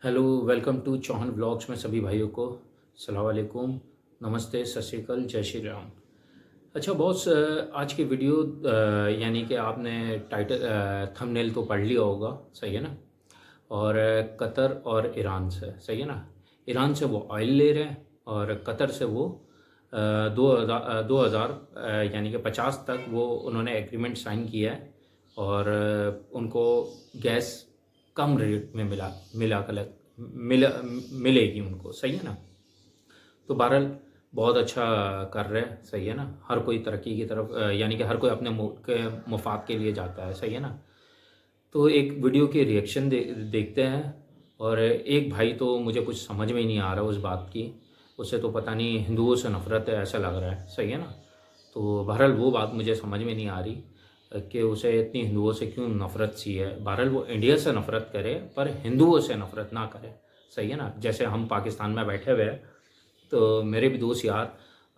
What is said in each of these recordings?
Hello, welcome to Chauhan vlogs में सभी भाइयों को अस्सलाम वालेकुम, नमस्ते, सत श्री अकाल, जय श्री राम। अच्छा बॉस, आज की वीडियो यानी कि आपने टाइटल थंबनेल तो पढ़ लिया होगा, सही है ना। और कतर और ईरान से, सही है ना। ईरान से वो ऑयल ले रहे हैं और कतर से वो 2000 यानी कि 50 तक वो उन्होंने एग्रीमेंट साइन किया है। और उनको गैस कम रेट में मिला कर मिला मिलेगी उनको, सही है ना। तो बहरहाल बहुत अच्छा कर रहे हैं, सही है ना। हर कोई तरक्की की तरफ यानी कि हर कोई अपने मुल्क के मफाद के लिए जाता है, सही है ना। तो एक वीडियो के रिएक्शन देखते हैं। और एक भाई तो मुझे कुछ समझ में ही नहीं आ रहा उस बात की, उसे तो पता नहीं हिंदुओं से नफ़रत है ऐसा लग रहा है, सही है ना। तो बहरहाल वो बात मुझे समझ में नहीं आ रही कि उसे इतनी हिंदुओं से क्यों नफ़रत सी है। बहरहाल वो इंडिया से नफ़रत करे पर हिंदुओं से नफ़रत ना करे, सही है ना। जैसे हम पाकिस्तान में बैठे हुए हैं तो मेरे भी दोस्त यार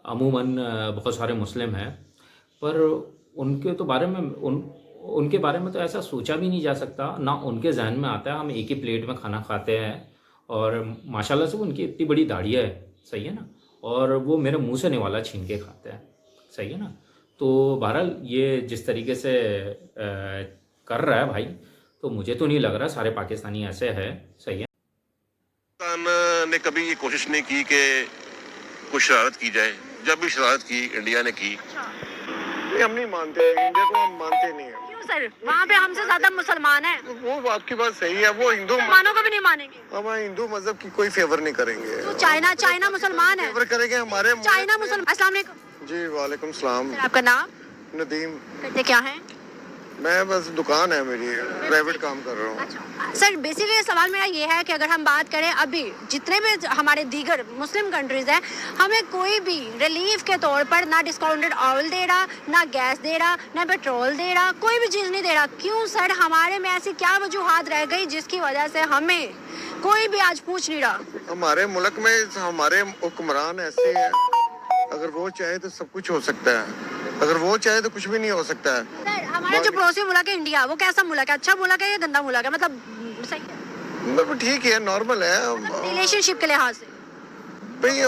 अमूमन बहुत सारे मुस्लिम हैं, पर उनके तो बारे में उनके बारे में तो ऐसा सोचा भी नहीं जा सकता, ना उनके जहन में आता है। हम एक ही प्लेट में खाना खाते हैं और माशाल्लाह से उनकी इतनी बड़ी दाढ़ियाँ है, सही है ना। और वो मेरे मुंह से निवाला छीन के खाते हैं, सही है ना। तो बहरहाल ये जिस तरीके से कर रहा है भाई, तो मुझे तो नहीं लग रहा सारे पाकिस्तानी ऐसे है, सही है। पाकिस्तान ने कभी ये कोशिश नहीं की कि कुछ शरारत की जाए। जब भी शरारत की इंडिया ने की। नहीं, हम नहीं मानते, इंडिया को हम मानते नहीं है। क्यों सर? वहाँ पे हमसे ज्यादा मुसलमान हैं। वो आपकी बात सही है, वो हिंदू मुसलमानों को भी नहीं मानेंगे। हम हिंदू मजहब की कोई फेवर नहीं करेंगे। तो चाइना मुसलमान है। फेवर करेंगे हमारे चाइना मुसलमान। अस्सलाम वालेकुम। जी वालेकुम सलाम। आपका नाम? नदीम। करते क्या है? मैं बस दुकान है मेरी, प्राइवेट काम कर रहा हूँ। अच्छा सर, बेसिकली सवाल मेरा ये है कि अगर हम बात करें अभी जितने भी हमारे दीगर मुस्लिम कंट्रीज हैं, हमें कोई भी रिलीफ के तौर पर ना डिस्काउंटेड ऑयल दे रहा, ना गैस दे रहा, ना पेट्रोल दे रहा, कोई भी चीज़ नहीं दे रहा। क्यों सर? हमारे में ऐसी क्या वजूहात रह गई जिसकी वजह से हमें कोई भी आज पूछ नहीं रहा? हमारे मुल्क में हमारे हुक्मरान ऐसे हैं, अगर वो चाहे तो सब कुछ हो सकता है, अगर वो चाहे तो कुछ भी नहीं हो सकता है। सर हमारा जो पड़ोसी मुल्क है इंडिया, वो कैसा मुल्क है? अच्छा मुल्क है या गंदा मुल्क है? मतलब सही है, मतलब ठीक है, नॉर्मल है। रिलेशनशिप के लिहाज से भाई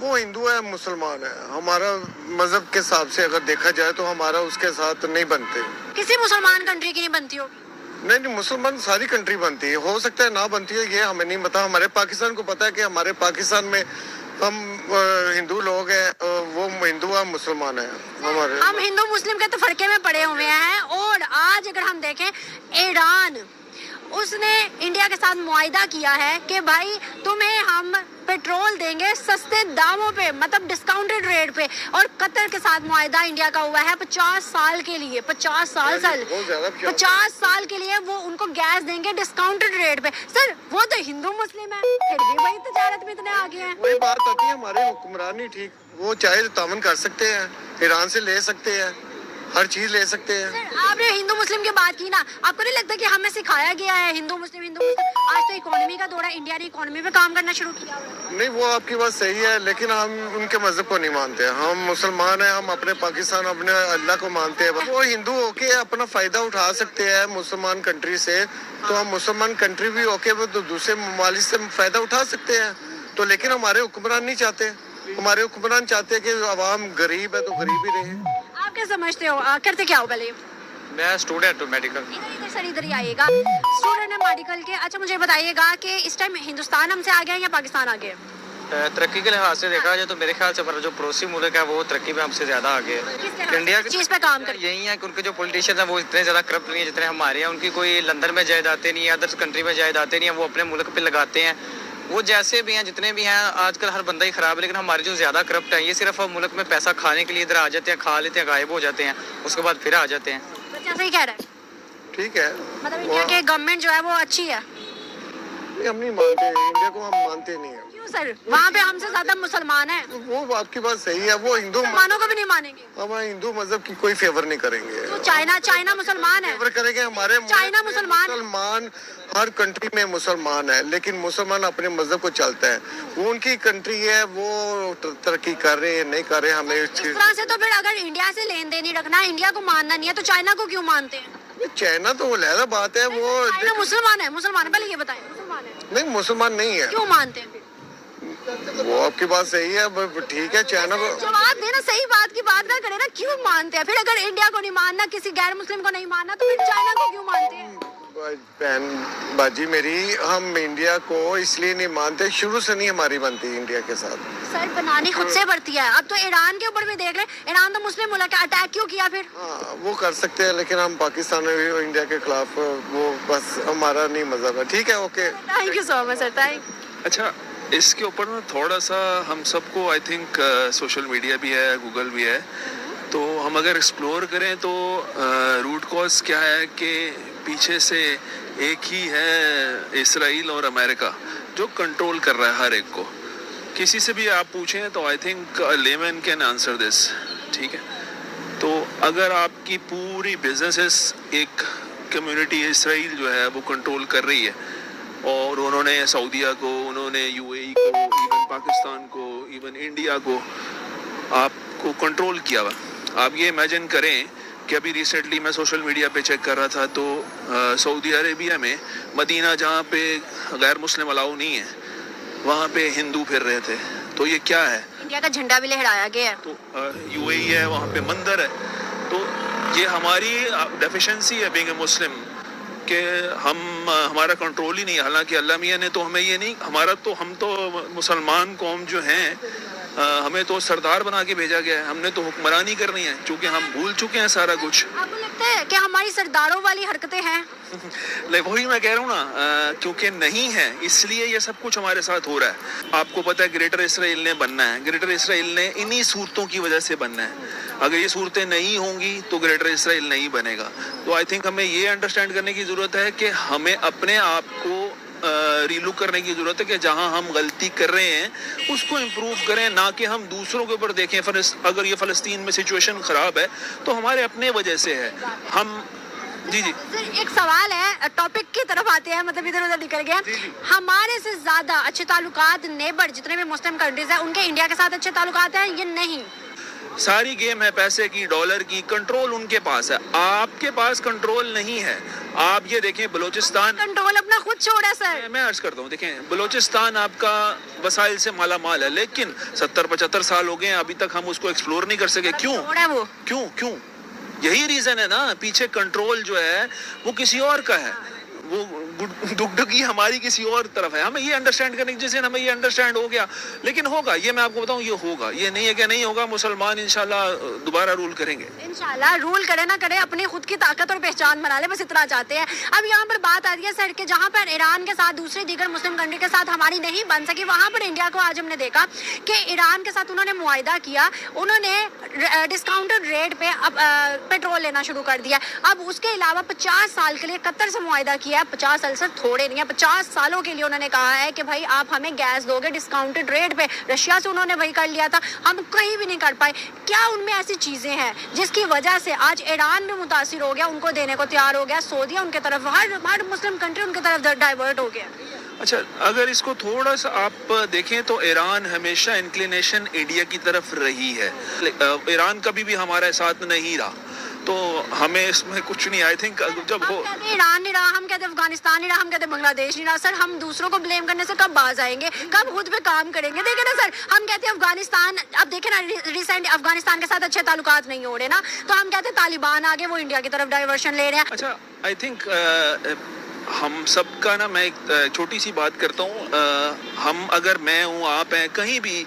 वो हिंदू है, मुसलमान है। हमारा मजहब के हिसाब से अगर देखा जाए तो हमारा उसके साथ नहीं बनते। किसी मुसलमान कंट्री की नहीं बनती होगी। नहीं, मुसलमान सारी कंट्री बनती है, हो सकता है ना बनती है, ये हमें नहीं पता। हमारे पाकिस्तान को पता है कि हमारे पाकिस्तान में हम हिंदू लोग हैं, वो हिंदू है, मुसलमान है हमारे। हम हिंदू मुस्लिम के तो फरके में पड़े हुए हैं। और आज अगर हम देखें, ईरान उसने इंडिया के साथ मुआहिदा किया है कि भाई तुम्हें हम पेट्रोल देंगे सस्ते दामों पे, मतलब डिस्काउंटेड रेट पे। और कतर के साथ मुआहिदा इंडिया का हुआ है 50 साल के लिए, 50 साल के लिए वो उनको गैस देंगे डिस्काउंटेड रेट पे। सर वो तो हिंदू मुस्लिम है, फिर भी वही तजारत में इतने आगे हैं। वही बात आती है, हमारे हुक्मरान ही ठीक, वो चाहे तो तामन कर सकते हैं, ईरान से ले सकते हैं, हर चीज ले सकते हैं। सर आपने हिंदू मुस्लिम की बात की ना, आपको नहीं लगता कि हमें सिखाया गया है हिंदू मुस्लिम हिंदू मुस्लिम? आज तो इकोनॉमी का दौर है, इंडिया ने इकोनॉमी पे काम करना शुरू किया है। नहीं, वो आपकी बात सही है, लेकिन हम उनके मजहब को नहीं मानते। हम मुसलमान हैं, हम अपने पाकिस्तान, अपने अल्लाह को मानते हैं। वो हिंदू होके अपना फायदा उठा सकते हैं मुसलमान कंट्री से, तो हम मुसलमान कंट्री भी होके वो तो दूसरे ममालिक से फायदा उठा सकते हैं। तो लेकिन हमारे हुक्मरान नहीं चाहते। हमारे हुक्मरान चाहते हैं कि आवाम गरीब है तो गरीब ही रहे। आप क्या समझते हो? करते क्या हो पहले? मैं स्टूडेंट हूँ मेडिकल। इधर सर इधर ही आइएगा। स्टूडेंट है मेडिकल के। अच्छा मुझे बताइएगा कि इस टाइम हिंदुस्तान हमसे आगे है या पाकिस्तान आगे है? तरक्की के लिहाज से देखा जाए तो मेरे ख्याल से हमारा जो पड़ोसी मुल्क है वो तरक्की में हमसे ज्यादा आगे है। इंडिया की चीज पे काम कर यही है कि उनके जो पॉलिटिशियन है वो इतने ज्यादा करप्ट नहीं है जितने हमारे हैं। उनकी कोई लंदन में जायदादें नहीं है, अदर्स कंट्री में जायदादें नहीं है, वो अपने मुल्क पे लगाते हैं। वो जैसे भी हैं, जितने भी हैं, आजकल हर बंदा ही खराब है। लेकिन हमारे जो ज्यादा करप्ट है, ये सिर्फ हम मुल्क में पैसा खाने के लिए इधर आ जाते हैं, खा लेते हैं, गायब हो जाते हैं, उसके बाद फिर आ जाते हैं। बच्चा सही कह रहा है। ठीक है, मतलब इंडिया के गवर्नमेंट जो है वो अच्छी है। हम नहीं मानते, इंडिया को हम मानते नहीं है। क्यों सर? वहाँ पे हमसे ज्यादा मुसलमान हैं। वो आपकी बात सही है, वो हिंदू मुसलमानों को भी नहीं मानेंगे। हम हिंदू मजहब की कोई फेवर नहीं करेंगे। तो चाइना मुसलमान है। फेवर करेंगे हमारे चाइना मुसलमान हर कंट्री में मुसलमान है, लेकिन मुसलमान अपने मजहब को चलता है। वो उनकी कंट्री है, वो तरक्की कर रहे हैं नहीं कर रहे, हमें इस तरह से तो फिर अगर इंडिया से लेन देन ही रखना, इंडिया को मानना नहीं है, तो चाइना को क्यों मानते हैं? चाइना तो वो लहरा बात है। वो चाइना मुसलमान है, मुसलमान है, पहले ये बताएं। मुसलमान है? नहीं, मुसलमान नहीं है। क्यों मानते हैं फिर? वो आपकी बात सही है, ठीक है, चाइना को जवाब देना, सही बात की बात ना करे ना, क्यों मानते हैं फिर? अगर इंडिया को नहीं मानना, किसी गैर मुस्लिम को नहीं मानना, तो फिर चाइना को क्यों मानते हैं? बहन बाजी मेरी, हम इंडिया को इसलिए नहीं मानते, शुरू से नहीं हमारी बनती इंडिया के साथ। सर बनानी खुद से बढ़ती है। अब तो ईरान के ऊपर भी देख ले, ईरान तो मुस्लिम मुल्क है, अटैक क्यों किया फिर? हाँ, वो कर सकते हैं, लेकिन हम पाकिस्तान में भी इंडिया के खिलाफ, वो बस हमारा नहीं मजहब है। ठीक है, okay, thank you so much sir, thank. अच्छा, इसके ऊपर ना थोड़ा सा हम सबको आई थिंक सोशल मीडिया भी है, गूगल भी है, तो हम अगर एक्सप्लोर करें तो रूट कॉज क्या है कि पीछे से एक ही है इसराइल और अमेरिका जो कंट्रोल कर रहा है हर एक को। किसी से भी आप पूछें तो I think layman can answer this, ठीक है। तो अगर आपकी पूरी बिजनेसेस एक कम्युनिटी इसराइल जो है वो कंट्रोल कर रही है, और उन्होंने सऊदीया को, उन्होंने यूएई को, इवन पाकिस्तान को, इवन इंडिया को आपको कंट्रोल किया हुआ। आप ये इमेजिन करें कि अभी रिसेंटली मैं सोशल मीडिया पे चेक कर रहा था तो सऊदी अरेबिया में मदीना जहाँ पे गैर मुस्लिम अलाउ नहीं है, वहाँ पे हिंदू फिर रहे थे। तो ये क्या है? इंडिया का झंडा भी लहराया गया है। तो यूएई है, वहाँ पे मंदिर है। तो ये हमारी डेफिशिएंसी है बीइंग ए मुस्लिम कि हमारा कंट्रोल ही नहीं है। हालांकि अल्लाह मियाँ ने तो हमें ये नहीं, हम तो मुसलमान कौम जो हैं, हमें तो सरदार बना के भेजा गया है, हमने तो हुक्मरानी करनी है, क्योंकि हम भूल चुके हैं सारा कुछ। आपको लगता है कि हमारी सरदारों वाली हरकतें हैं? वही मैं कह रहा हूँ ना, क्योंकि नहीं है इसलिए ये सब कुछ हमारे साथ हो रहा है। आपको पता है ग्रेटर इसराइल ने बनना है, ग्रेटर इसराइल ने इन्हीं सूरतों की वजह से बनना है। अगर ये सूरतें नहीं होंगी तो ग्रेटर इसराइल नहीं बनेगा। तो आई थिंक हमें ये अंडरस्टैंड करने की ज़रूरत है कि हमें अपने आप को रीलुक करने की ज़रूरत है कि जहां हम गलती कर रहे हैं उसको इम्प्रूव करें, ना कि हम दूसरों के ऊपर देखें। अगर ये फ़लस्तीन में सिचुएशन ख़राब है तो हमारे अपने वजह से है। हम जी सर एक सवाल है, टॉपिक की तरफ आते हैं, मतलब इधर उधर निकल गया। हमारे से ज्यादा अच्छे ताल्लुकात नेबर जितने भी मुस्लिम कंट्रीज हैं उनके इंडिया के साथ अच्छे ताल्लुकात हैं, ये नहीं? सारी गेम है पैसे की, डॉलर की, कंट्रोल उनके पास है, आपके पास कंट्रोल नहीं है। आप ये देखें बलूचिस्तान कंट्रोल अपना खुद छोड़ा सर। मैं अर्ज करता हूँ, देखें बलूचिस्तान आपका वसाइल से माला माल है, लेकिन 70-75 साल हो गए अभी तक हम उसको एक्सप्लोर नहीं कर सके। क्यों? वो क्यों? यही रीजन है ना, पीछे कंट्रोल जो है वो किसी और का है, वो दुगडुगी हमारी किसी और तरफ है। हमें ये अंडरस्टैंड करने की, जिस दिन हमें ये अंडरस्टैंड हो गया, लेकिन होगा, ये मैं आपको बताऊं, ये होगा, ये नहीं है कि नहीं होगा। मुसलमान इंशाल्लाह दोबारा रूल करेंगे, इंशाल्लाह। रूल करे ना करे, अपनी खुद की ताकत और पहचान बना ले, बस इतना चाहते हैं। अब यहाँ पर बात आती है सर कि जहाँ पर ईरान के साथ दूसरी दीगर मुस्लिम कंट्री के साथ हमारी नहीं बन सकी, वहाँ पर इंडिया को आज हमने देखा कि ईरान के साथ उन्होंने मुआहिदा किया, उन्होंने डिस्काउंटेड रेट पे पेट्रोल लेना शुरू कर दिया। अब उसके अलावा 50 साल के लिए कतर से मुआहिदा किया है। 50 साल सर थोड़े नहीं है, 50 सालों के लिए उन्होंने कहा है कि भाई आप हमें गैस दोगे डिस्काउंटेड रेट पे। रशिया से उन्होंने वही कर लिया था, हम कहीं भी नहीं कर पाए। क्या उनमें ऐसी चीजें हैं जिसकी वजह से आज ईरान भी मुतासिर हो गया, उनको देने को तैयार हो गया, सऊदी उनके तरफ, हर मुस्लिम कंट्री उनके तरफ डाइवर्ट हो गया? अच्छा, अगर इसको थोड़ा सा आप देखें तो ईरान हमेशा इंक्लिनेशन इंडिया की तरफ रही है। ईरान कभी भी हमारे साथ नहीं रहा, तो हमें इसमें कुछ नहीं। आई थिंक जब हो ईरान नहीं रहा, हम कहते अफगानिस्तान नहीं रहा, हम कहते बांग्लादेश नहीं रहा। सर हम दूसरों को ब्लेम करने से कब बाज आएंगे, कब खुद पे काम करेंगे? देखे ना सर, हम कहते हैं अफगानिस्तान, अब देखे ना रिसेंट अफगानिस्तान के साथ अच्छे ताल्लुकात नहीं हो रहे ना, तो हम कहते हैं तालिबान आगे, वो इंडिया की तरफ डाइवर्शन ले रहे हैं। अच्छा, आई थिंक हम सबका ना, मैं एक छोटी सी बात करता हूँ। हम अगर मैं हूँ, आप हैं, कहीं भी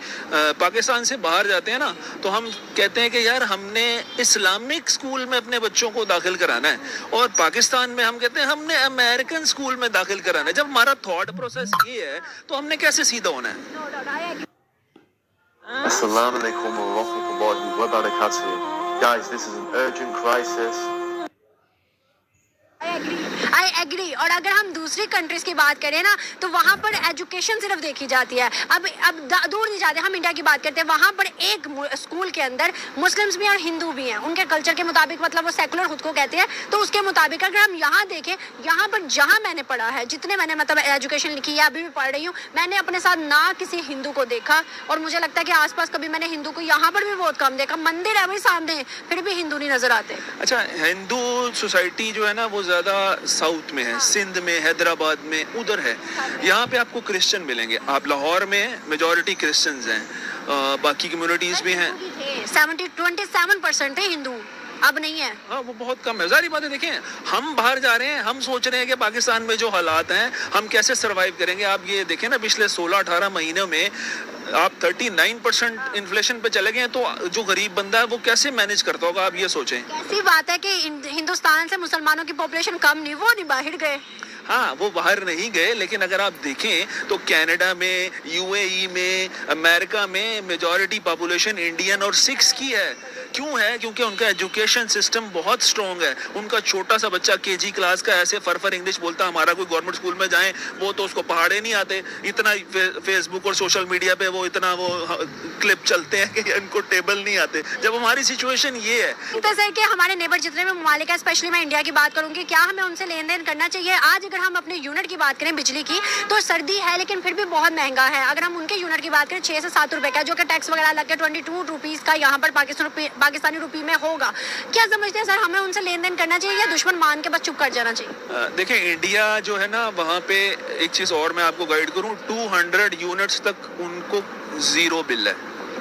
पाकिस्तान से बाहर जाते हैं ना, तो हम कहते हैं कि यार हमने इस्लामिक स्कूल में अपने बच्चों को दाखिल कराना है, और पाकिस्तान में हम कहते हैं हमने अमेरिकन स्कूल में दाखिल कराना है। जब हमारा थॉट प्रोसेस ये है तो हमने कैसे सीधा होना है? Assalamu alaikum wa rahmatullahi wa barakatuh. Guys, this is an urgent crisis. I agree. और अगर हम दूसरी कंट्रीज की बात करें ना, तो वहाँ पर एजुकेशन सिर्फ देखी जाती है। अब दूर नहीं जाते, हम इंडिया की बात करते हैं, वहाँ पर एक स्कूल के अंदर मुस्लिम्स भी हैं और हिंदू भी हैं, उनके कल्चर के मुताबिक, मतलब वो सेकुलर खुद को कहते हैं, तो उसके मुताबिक अगर हम यहाँ देखें, यहाँ पर जहाँ मैंने पढ़ा है, जितने मैंने मतलब एजुकेशन लिखी है, अभी भी पढ़ रही हूँ, मैंने अपने साथ ना किसी हिंदू को देखा, और मुझे लगता है कि आसपास कभी मैंने हिंदू को यहाँ पर भी बहुत कम देखा। मंदिर है वही सामने, फिर भी हिंदू नहीं नजर आते। अच्छा, हिंदू सोसाइटी जो है ना वो ज़्यादा साउथ में है, सिंध में, हैदराबाद में, उधर है। यहाँ पे आपको क्रिश्चियन मिलेंगे। आप लाहौर में मेजॉरिटी क्रिश्चियंस हैं, बाकी कम्युनिटीज भी हैं। 27% थे हिंदू, अब नहीं है। हाँ, वो बहुत कम है। जारी बात है, देखें हम बाहर जा रहे हैं, हम सोच रहे हैं कि पाकिस्तान में जो हालात हैं हम कैसे सरवाइव करेंगे। आप ये देखें ना, पिछले 16-18 महीनों में आप 39% इन्फ्लेशन पे चले गए हैं, तो जो गरीब बंदा है वो कैसे मैनेज करता होगा, आप ये सोचें। ऐसी बात है कि हिंदुस्तान से मुसलमानों की पॉपुलेशन कम नहीं, वो नहीं बाहर गए। हाँ, वो बाहर नहीं गए, लेकिन अगर आप देखें तो कनाडा में, यूएई में, अमेरिका में मेजॉरिटी पॉपुलेशन इंडियन और सिख्स की है। क्यों है? क्योंकि उनका एजुकेशन सिस्टम बहुत स्ट्रॉन्ग है। उनका छोटा सा बच्चा केजी क्लास का ऐसे फर इंग्लिश बोलता, हमारा कोई गवर्नमेंट स्कूल में जाए वो तो उसको पहाड़े नहीं आते। इतना फेसबुक और सोशल मीडिया पे वो इतना वो क्लिप चलते हैं कि इनको टेबल नहीं आते। जब हमारी सिचुएशन ये है तो सर कि हमारे नेबर जितने भी ममालिक है, स्पेशली मैं इंडिया की बात करूंगी, क्या हमें उनसे लेन देन करना चाहिए? आज अगर हम अपने यूनिट की बात करें बिजली की, तो सर्दी है लेकिन फिर भी बहुत महंगा है। अगर हम उनके यूनिट की बात करें 6 से 7 रुपए का, जो कि टैक्स वगैरह लग के 22 रुपीज़ का यहाँ पर पाकिस्तानी रुपये में होगा, क्या समझते हैं सर हमें उनसे लेन देन करना चाहिए या दुश्मन मान के बस चुप कर जाना चाहिए? देखें, इंडिया जो है ना, वहाँ पे एक चीज़ और मैं आपको गाइड करूँ, 200 यूनिट्स तक उनको जीरो बिल है।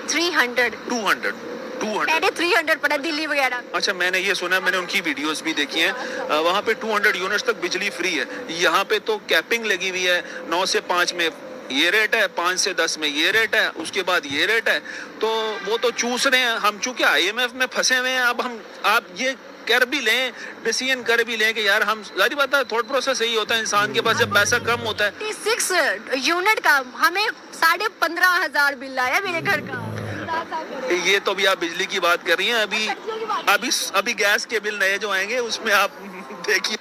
200 मैंने 300 पढ़ा दिल्ली वगैरह। अच्छा, मैंने ये सुना, मैंने उनकी वीडियोस भी देखी हैं, वहाँ पे 200 यूनिट्स तक बिजली फ्री है। यहाँ पे तो कैपिंग लगी हुई है, 9 से 5 में ये रेट है, 5 से 10 में ये रेट है, उसके बाद ये रेट है। तो वो तो चूस रहे हैं। हम चूंकि IMF में फंसे हुए हैं, अब आप ये कर भी लें, डिसीजन कर भी लें कि यार हम, जारी बात है, थॉट प्रोसेस यही होता है इंसान के पास जब पैसा कम होता है। 6 यूनिट का हमें 15,500 बिल आया मेरे घर का। ये तो भी आप बिजली की बात कर रही हैं, अभी गैस के बिल नए जो आएंगे उसमें आप देखिए।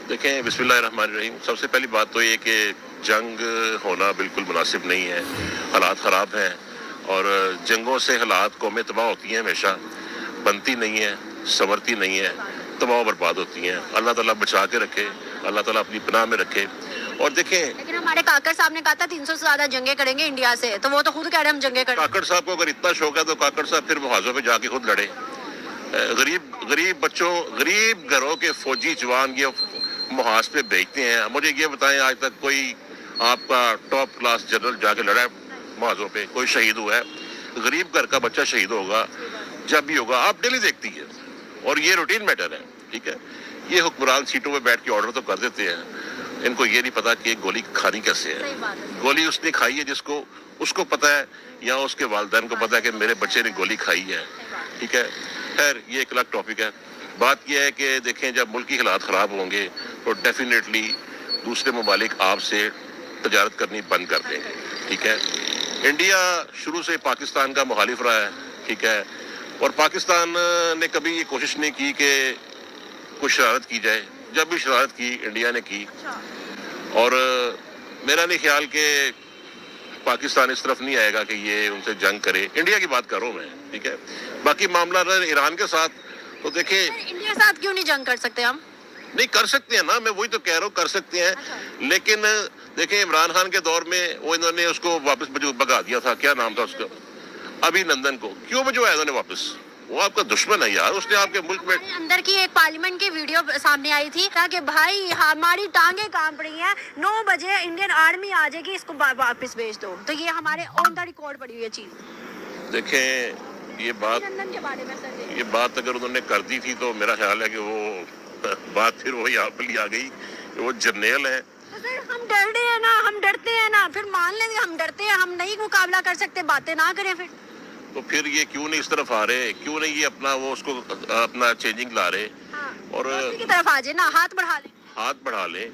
देखें, बिस्मिल्लाहिर्रहमानिर्रहीम। सबसे पहली बात तो ये कि जंग होना बिल्कुल मुनासिब नहीं है। हालात ख़राब हैं और जंगों से हालात कौमें तबाह होती हैं, हमेशा बनती नहीं है, संवरती नहीं है, तबाह बर्बाद होती हैं। अल्लाह ताला बचा के रखे, अल्लाह ताला अपनी पनाह में रखे। और देखें, लेकिन हमारे काकर साहब ने कहा था 300 से ज्यादा जंगे करेंगे इंडिया से, तो वो तो खुद कह रहे हैं हम जंगे करेंगे। काकड़ साहब को अगर इतना शौक है तो काकड़ साहब फिर मुहाजों पे जाके खुद लड़े। गरीब बच्चों, गरीब घरों के फौजी जवान ये मुहाज पे बेचते हैं। मुझे ये बताएं, आज तक कोई आपका टॉप क्लास जनरल जाके लड़ा है मुहाजों पे? कोई शहीद हुआ है? गरीब घर का बच्चा शहीद होगा, जब भी होगा, आप डेली देखती है, और ये रूटीन मैटर है। ठीक है, ये हुक्मरान सीटों पे बैठ के ऑर्डर तो कर देते हैं, इनको ये नहीं पता कि गोली खानी कैसे है। गोली उसने खाई है जिसको, उसको पता है, या उसके वालिदैन को पता है कि मेरे बच्चे ने गोली खाई है। ठीक है, खैर ये एक अलग टॉपिक है। बात यह है कि देखें, जब मुल्क की हालात ख़राब होंगे तो डेफिनेटली दूसरे ममालिक आपसे तजारत करनी बंद कर देंगे। ठीक है, इंडिया शुरू से पाकिस्तान का मुखालिफ रहा है। ठीक है, और पाकिस्तान ने कभी ये कोशिश नहीं की कि कुछ शरारत की जाए। जब भी शरारत की इंडिया ने की, और मेरा नहीं ख्याल कि पाकिस्तान इस तरफ नहीं आएगा कि ये उनसे जंग करे। इंडिया की बात कर रहा हूँ मैं। ठीक है, बाकी मामला रहा ईरान के साथ, तो देखें, इंडिया के साथ क्यों नहीं जंग कर सकते हम? नहीं कर सकते हैं ना, मैं वही तो कह रहा हूँ, कर सकते हैं। लेकिन देखें, इमरान खान के दौर में वो इन्होंने उसको वापस भगा दिया था, क्या नाम था उसका, अभिनंदन को। क्यों भिजवाया इन्होंने वापस? वो आपका दुश्मन है यार, उसने आपके मुल्क में। अंदर की एक पार्लियामेंट की वीडियो सामने आई थी कि भाई हमारी टांगे कांप रही हैं, 9 बजे इंडियन आर्मी आ जाएगी, इसको वापस भेज दो। तो ये हमारे ऑन द रिकॉर्ड पड़ी हुई है चीज। देखें, ये बात अगर उन्होंने कर दी थी तो मेरा ख्याल है कि वो बात फिर वही आप पे आ गई कि वो जर्नल है। तो सर हम डर रहे हैं ना, हम डरते हैं ना, फिर मान लेंगे हम डरते हैं, हम नहीं मुकाबला कर सकते, बातें ना करें फिर। तो फिर ये क्यों नहीं इस तरफ आ रहे? क्यों नहीं ये अपना वो उसको अपना चेंजिंग ला रहे? हाँ, और की तरफ आ जाए ना, हाथ बढ़ा लें,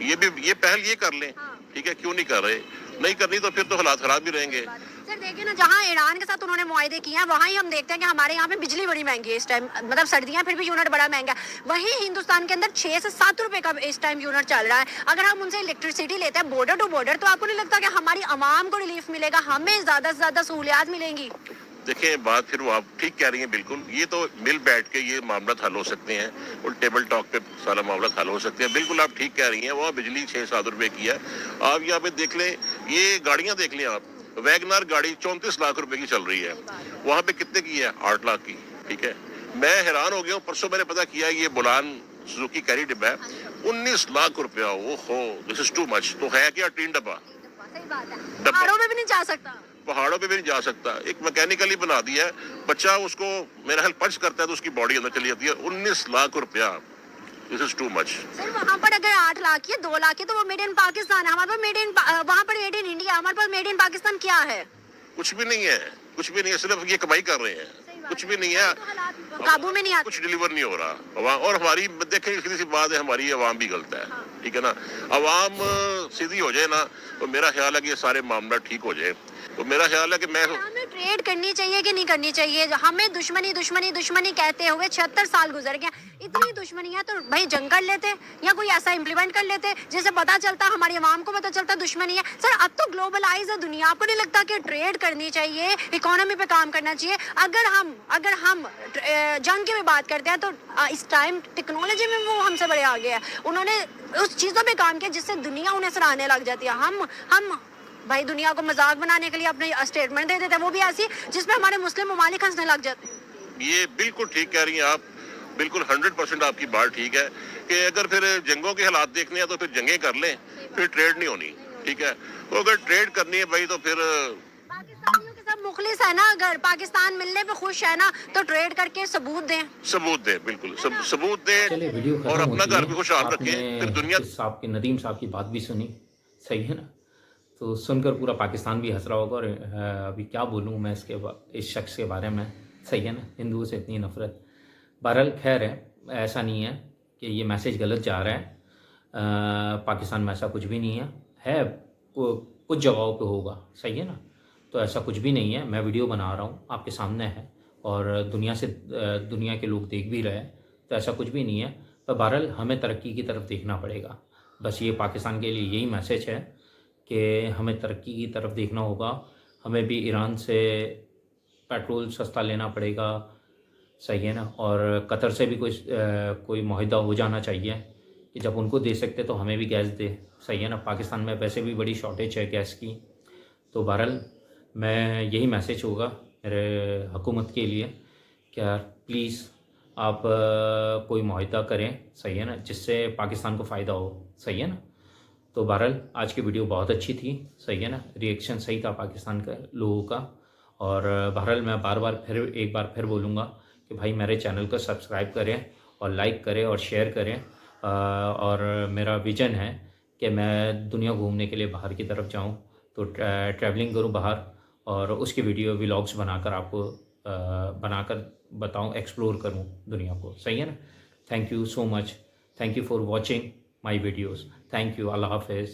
ये पहल ये कर लें। हाँ। ठीक है, क्यों नहीं कर रहे? नहीं करनी तो फिर तो हालात खराब भी रहेंगे। सर देखिए ना, जहाँ ईरान के साथ उन्होंने मुआहदे किए हैं, वहाँ ही हम देखते हैं कि हमारे यहाँ पे बिजली बड़ी महंगी है इस टाइम, मतलब सर्दियाँ फिर भी यूनिट बड़ा महंगा है। वहीं हिंदुस्तान के अंदर 6 से 7 रुपए का इस टाइम यूनिट चल रहा है। अगर हम उनसे इलेक्ट्रिसिटी लेते हैं बॉर्डर टू बॉर्डर, तो आपको नहीं लगता कि हमारी आवाम को रिलीफ मिलेगा, हमें ज्यादा से ज्यादा सहूलियात मिलेंगी? देखें, बात फिर वो आप ठीक कह रही हैं बिल्कुल। ये तो मिल बैठ के ये मामला हल हो सकते हैं, और टेबल टॉक पे सारा मामला हल हो सकते हैं। बिल्कुल आप ठीक कह रही हैं। वहाँ बिजली 6-7 रुपए की है। आप यहाँ पे देख लें, ये गाड़ियाँ देख लें आप, वैगनार गाड़ी 34 लाख रुपए की चल रही है, वहाँ पे कितने की है? 8 लाख की। ठीक है, मैं हैरान हो गया हूँ। परसों मैंने पता किया, ये बुलान सुजुकी कैरी डिब्बा है, 19 लाख रुपया, वो हो, दिस इज टू मच। तो है क्या टीन डब्बा? सही बात है, डब्बा। पहाड़ों में भी नहीं जा सकता। पहाड़ों पे भी नहीं जा सकता, एक मैकेनिकली बना दिया है, बच्चा उसको मेरा ख्याल पंच करता है तो उसकी बॉडी अंदर चली जाती है। 19 लाख रुपया, this is too much. Sir वहाँ पर अगर 8 लाख या 2 लाख है तो वो मेड इन पाकिस्तान है, हमारे पास मेड इन वहाँ पर मेड इन इंडिया, हमारे पास मेड इन पाकिस्तान क्या है? कुछ भी नहीं है, कुछ भी नहीं है, सिर्फ ये कमाई कर रहे हैं, कुछ भी नहीं है, तो हालात काबू में नहीं आते। कुछ डिलीवर नहीं हो रहा। और हमारी देखें सीधी सी बात है, हमारी आवाम भी गलत है, ठीक है ना। आवाम सीधी हो जाए ना तो मेरा ख्याल है कि ये सारे मामला ठीक हो जाए। तो मेरा ख्याल है कि मैं हमें ट्रेड करनी चाहिए कि नहीं करनी चाहिए? हमें दुश्मनी दुश्मनी दुश्मनी कहते हुए 76 साल गुजर गए, इतनी दुश्मनी है तो भाई जंग कर लेते या कोई ऐसा इम्प्लीमेंट कर लेते जिससे पता चलता, हमारी आवाम को पता चलता दुश्मनी है। सर अब तो ग्लोबलाइज है दुनिया, आपको नहीं लगता कि ट्रेड करनी चाहिए, इकोनॉमी पे काम करना चाहिए? अगर हम जंग की भी बात करते हैं तो इस टाइम टेक्नोलॉजी में वो हमसे बड़े आगे है, उन्होंने उस चीज़ों पे काम किया जिससे दुनिया उन्हें सराहने लग जाती है। हम भाई दुनिया को मजाक बनाने के लिए अपने स्टेटमेंट दे देते हैं, वो भी ऐसी जिसमें हमारे मुस्लिम ममालिक हंसने लग जाते हैं। ये बिल्कुल ठीक कह रही हैं आप, बिल्कुल 100% आपकी बात ठीक है कि अगर फिर जंगों के हालात देखने हैं तो फिर जंगें कर लें, फिर ट्रेड नहीं होनी, ठीक है। तो अगर ट्रेड करनी है भाई तो फिर पाकिस्तानियों के सब मुखलिस है ना, अगर पाकिस्तान मिलने पे खुश है ना तो ट्रेड करके सबूत दें, बिल्कुल सबूत दें चलिए वीडियो और खत्म अपना होती घर भी है। खुशहाल आपने रखें, फिर दुनिया इस साहब की, नदीम साहब की बात भी सुनी, सही है ना। तो सुनकर पूरा पाकिस्तान भी हंस रहा होगा। और अभी क्या बोलूँ मैं इस शख्स के बारे में, सही है ना, हिंदुओं से इतनी नफरत। बहरहाल खैर है, ऐसा नहीं है कि ये मैसेज गलत जा रहा है। पाकिस्तान में ऐसा कुछ भी नहीं है कुछ जगहों पे होगा, सही है ना। तो ऐसा कुछ भी नहीं है, मैं वीडियो बना रहा हूँ, आपके सामने है और दुनिया के लोग देख भी रहे हैं, तो ऐसा कुछ भी नहीं है। पर बहरहाल हमें तरक्की की तरफ देखना पड़ेगा, बस ये पाकिस्तान के लिए यही मैसेज है कि हमें तरक्की की तरफ देखना होगा। हमें भी ईरान से पेट्रोल सस्ता लेना पड़ेगा, सही है ना। और कतर से भी कोई मुआहदा हो जाना चाहिए कि जब उनको दे सकते तो हमें भी गैस दे, सही है ना। पाकिस्तान में वैसे भी बड़ी शॉर्टेज है गैस की। तो बहरहाल मैं यही मैसेज होगा मेरे हुकूमत के लिए कि यार प्लीज़ आप कोई मुआहदा करें, सही है ना, जिससे पाकिस्तान को फ़ायदा हो, सही है ना। तो बहरहाल आज की वीडियो बहुत अच्छी थी, सही है ना, रिएक्शन सही था पाकिस्तान का लोगों का। और बहरहाल मैं एक बार फिर बोलूँगा कि भाई मेरे चैनल को सब्सक्राइब करें और लाइक करें और शेयर करें। और मेरा विज़न है कि मैं दुनिया घूमने के लिए बाहर की तरफ जाऊँ, तो ट्रैवलिंग करूँ बाहर और उसकी वीडियो व्लॉग्स बनाकर आपको बनाकर बताऊँ, एक्सप्लोर करूँ दुनिया को, सही है ना। Thank you so much, thank you for watching my videos, thank you, अल्लाह हाफिज़।